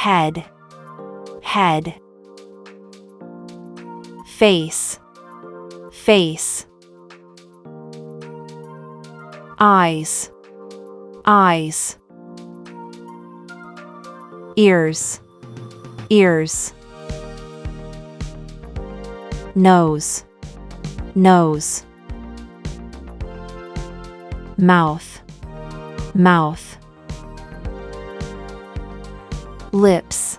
head, head. Face, face. Eyes, eyes. Ears, ears. Nose, nose. Mouth, mouth. Lips,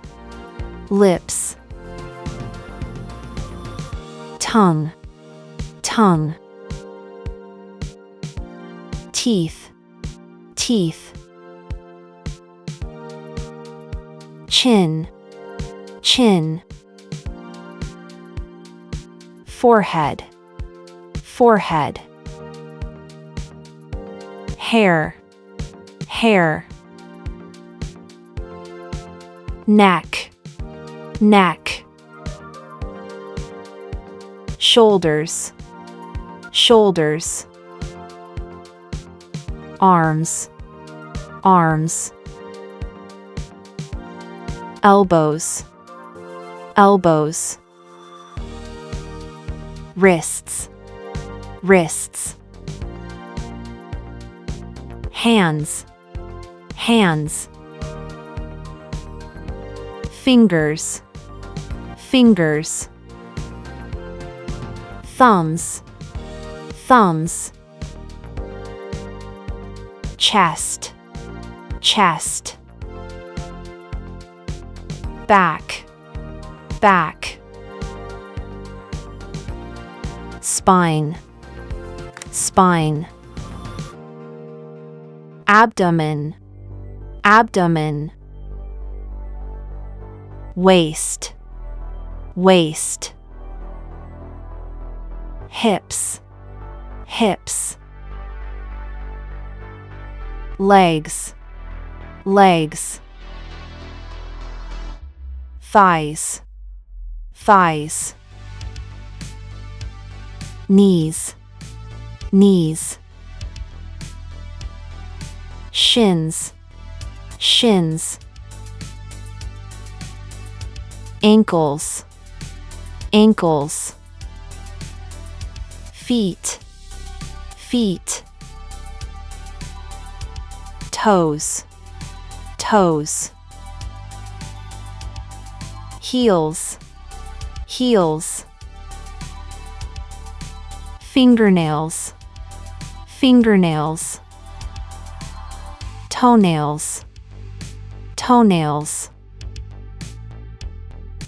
lips. Tongue, tongue. Teeth, teeth. Chin, chin. Forehead, forehead. Hair, hair. Neck, neck. Shoulders, shoulders. Arms, arms. Elbows, elbows. Wrists, wrists. Hands, hands. Fingers, fingers. Thumbs, thumbs. Chest, chest. Back, back. Spine, spine. Abdomen, abdomen. Waist, waist. Hips, hips. Legs, legs. Thighs, thighs. Knees, knees. Shins, shins. Ankles, ankles. Feet, feet. Toes, toes. Heels, heels. Fingernails, fingernails. Toenails, toenails.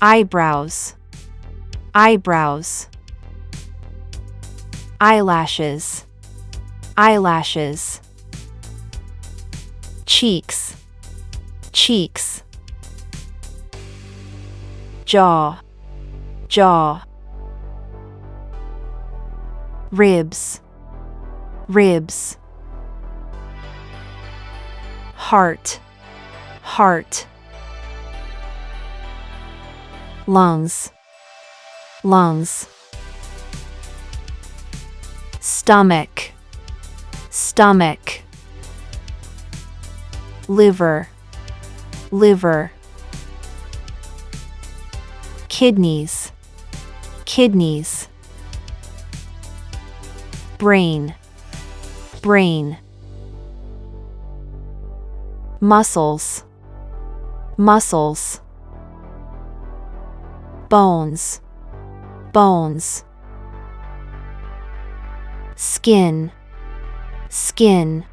Eyebrows, eyebrows. Eyelashes, eyelashes. Cheeks, cheeks. Jaw, jaw. Ribs, ribs. Heart, heart. Lungs, lungs. Stomach, stomach. Liver, liver. Kidneys, kidneys. Brain, brain. Muscles, muscles. Bones, bones. Skin, skin.